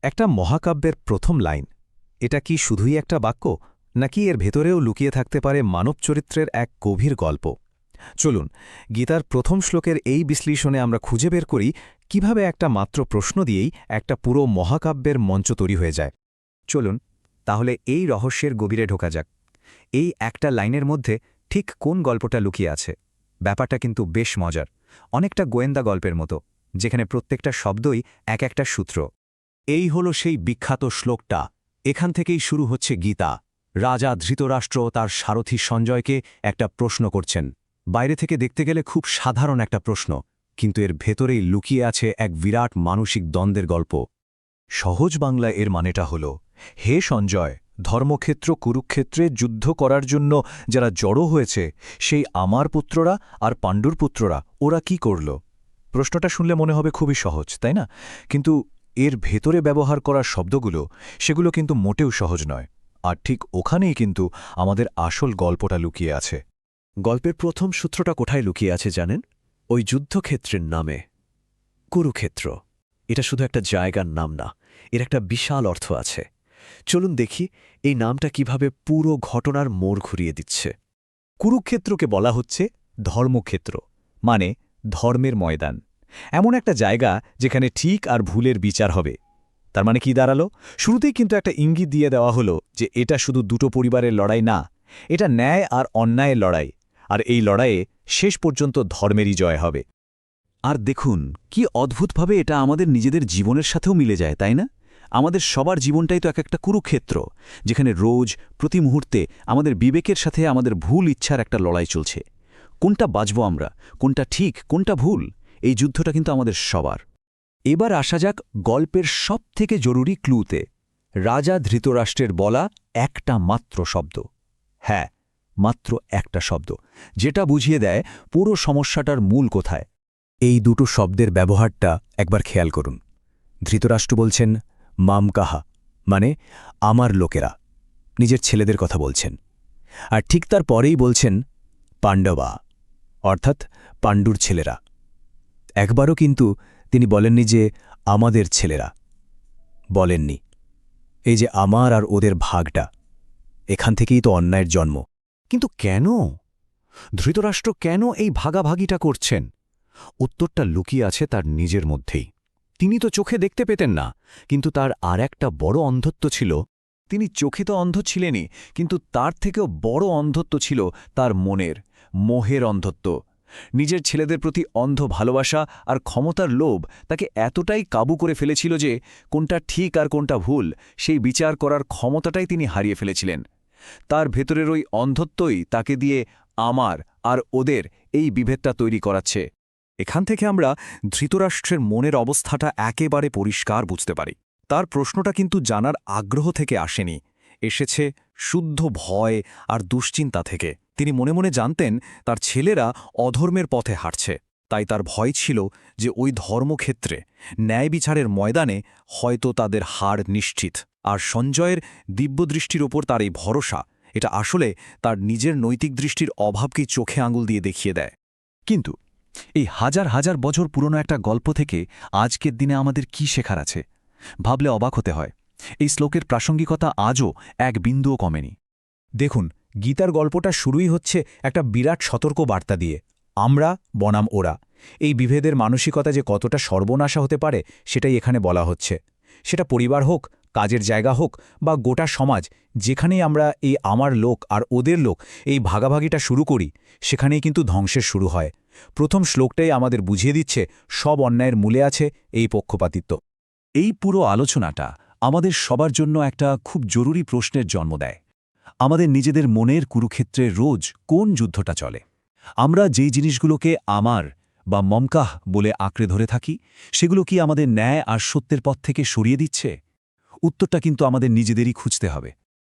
একটা মহাকাব্যের প্রথম লাইন, এটা কি শুধুই একটা বাক্য, নাকি এর ভেতরেও লুকিয়ে থাকতে পারে মানব চরিত্রের এক গভীর গল্প? চলুন, গীতার প্রথম শ্লোকের এই বিশ্লেষণে আমরা খুঁজে বের করি কিভাবে একটা মাত্র প্রশ্ন দিয়েই একটা পুরো মহাকাব্যের মঞ্চ তৈরি হয়ে যায়। চলুন তাহলে এই রহস্যের গভীরে ঢোকা যাক। এই একটা লাইনের মধ্যে ঠিক কোন গল্পটা লুকিয়ে আছে? ব্যাপারটা কিন্তু বেশ মজার, অনেকটা গোয়েন্দা গল্পের মতো, যেখানে প্রত্যেকটা শব্দই এক একটা সূত্র। এই হলো সেই বিখ্যাত শ্লোকটা। এখান থেকেই শুরু হচ্ছে গীতা। রাজা ধৃতরাষ্ট্র তার সারথি সঞ্জয়কে একটা প্রশ্ন করছেন। বাইরে থেকে দেখতে গেলে খুব সাধারণ একটা প্রশ্ন, কিন্তু এর ভেতরেই লুকিয়ে আছে এক বিরাট মানসিক দ্বন্দ্বের গল্প। সহজ বাংলা এর মানেটা হল, হে সঞ্জয়, ধর্মক্ষেত্র কুরুক্ষেত্রে যুদ্ধ করার জন্য যারা জড়ো হয়েছে, সেই আমার পুত্ররা আর পাণ্ডুর পুত্ররা, ওরা কি করল? প্রশ্নটা শুনলে মনে হবে খুবই সহজ, তাই না? কিন্তু এর ভেতরে ব্যবহার করা শব্দগুলো, সেগুলো কিন্তু মোটেও সহজ নয়। আর ঠিক ওখানেই কিন্তু আমাদের আসল গল্পটা লুকিয়ে আছে। গল্পের প্রথম সূত্রটা কোথায় লুকিয়ে আছে জানেন? ওই যুদ্ধক্ষেত্রের নামে, কুরুক্ষেত্র। এটা শুধু একটা জায়গার নাম না, এর একটা বিশাল অর্থ আছে। চলুন দেখি এই নামটা কিভাবে পুরো ঘটনার মোড় ঘুরিয়ে দিচ্ছে। কুরুক্ষেত্রকে বলা হচ্ছে ধর্মক্ষেত্র, মানে ধর্মের ময়দান। এমন একটা জায়গা যেখানে ঠিক আর ভুলের বিচার হবে। তার মানে কি দাঁড়ালো? শুরুতেই কিন্তু একটা ইঙ্গিত দিয়ে দেওয়া হলো যে এটা শুধু দুটো পরিবারের লড়াই না, এটা ন্যায় আর অন্যায়ের লড়াই। আর এই লড়াইয়ে শেষ পর্যন্ত ধর্মেরই জয় হবে। আর দেখুন কি অদ্ভুতভাবে এটা আমাদের নিজেদের জীবনের সাথেও মিলে যায়, তাই না? আমাদের সবার জীবনটাই তো এক একটা কুরুক্ষেত্র, যেখানে রোজ প্রতি মুহূর্তে আমাদের বিবেকের সাথে আমাদের ভুল ইচ্ছার একটা লড়াই চলছে। কোনটা বাঁচব আমরা, কোনটা ঠিক, কোনটা ভুল, এই যুদ্ধটা কিন্তু আমাদের সবার। এবার আসা যাক গল্পের সবথেকে জরুরি ক্লুতে। রাজা ধৃতরাষ্ট্রের বলা একটা মাত্র শব্দ, হ্যাঁ, মাত্র একটা শব্দ, যেটা বুঝিয়ে দেয় পুরো সমস্যাটার মূল কোথায়। এই দুটো শব্দের ব্যবহারটা একবার খেয়াল করুন। ধৃতরাষ্ট্র বলছেন মাম কাহা, মানে আমার লোকেরা, নিজের ছেলেদের কথা বলছেন। আর ঠিক তার পরেই বলছেন পাণ্ডবা, অর্থাৎ পাণ্ডুর ছেলেরা। একবারও কিন্তু তিনি বলেননি যে আমাদের ছেলেরা, বলেননি। এই যে আমার আর ওদের ভাগটা, এখান থেকেই তো অন্যায়ের জন্ম। কিন্তু কেন? ধৃতরাষ্ট্র কেন এই ভাগাভাগিটা করছেন? উত্তরটা লুকিয়ে আছে তার নিজের মধ্যেই। তিনি তো চোখে দেখতে পেতেন না, কিন্তু তার আর একটা বড় অন্ধত্ব ছিল। তিনি চোখে তো অন্ধ ছিলেনই, কিন্তু তার থেকেও বড় অন্ধত্ব ছিল তার মনের, মোহের অন্ধত্ব। নিজের ছেলেদের প্রতি অন্ধ ভালোবাসা আর ক্ষমতার লোভ তাকে এতটাই কাবু করে ফেলেছিল যে কোনটা ঠিক আর কোনটা ভুল সেই বিচার করার ক্ষমতাটাই তিনি হারিয়ে ফেলেছিলেন। তার ভেতরের ওই অন্ধত্বই তাকে দিয়ে আমার আর ওদের এই বিভেদটা তৈরি করাচ্ছে। এখান থেকে আমরা ধৃতরাষ্ট্রের মনের অবস্থাটা একেবারে পরিষ্কার বুঝতে পারি। তার প্রশ্নটা কিন্তু জানার আগ্রহ থেকে আসেনি, এসেছে শুদ্ধ ভয় আর দুশ্চিন্তা থেকে। তিনি মনে মনে জানতেন তার ছেলেরা অধর্মের পথে হাঁটছে, তাই তার ভয় ছিল যে ওই ধর্মক্ষেত্রে, ন্যায় বিচারের ময়দানে হয়তো তাদের হার নিশ্চিত। আর সঞ্জয়ের দিব্যদৃষ্টির ওপর তার এই ভরসা, এটা আসলে তার নিজের নৈতিক দৃষ্টির অভাবকেই চোখে আঙুল দিয়ে দেখিয়ে দেয়। কিন্তু এই হাজার হাজার বছর পুরনো একটা গল্প থেকে আজকের দিনে আমাদের কি শেখার আছে? ভাবলে অবাক হতে হয়। এই শ্লোকের প্রাসঙ্গিকতা আজও এক বিন্দুও কমেনি। দেখুন, গীতার গল্পটা শুরুই হচ্ছে একটা বিরাট সতর্ক বার্তা দিয়ে, আমরা বনাম ওরা। এই বিভেদের মানসিকতা যে কতটা সর্বনাশা হতে পারে সেটাই এখানে বলা হচ্ছে। সেটা পরিবার হোক, কাজের জায়গা হোক, বা গোটা সমাজ, যেখানেই আমরা এই আমার লোক আর ওদের লোক এই ভাগাভাগিটা শুরু করি, সেখানেই কিন্তু ধ্বংসের শুরু হয়। প্রথম শ্লোকটাই আমাদের বুঝিয়ে দিচ্ছে সব অন্যায়ের মূলে আছে এই পক্ষপাতিত্ব। এই পুরো আলোচনাটা আমাদের সবার জন্য একটা খুব জরুরি প্রশ্নের জন্ম দেয়। আমাদের নিজেদের মনের কুরুক্ষেত্রে রোজ কোন যুদ্ধটা চলে? আমরা যেই জিনিসগুলোকে আমার বা মমকাহ বলে আঁকড়ে ধরে থাকি, সেগুলো কি আমাদের ন্যায় আর সত্যের পথ থেকে সরিয়ে দিচ্ছে? উত্তরটা কিন্তু আমাদের নিজেদেরই খুঁজতে হবে।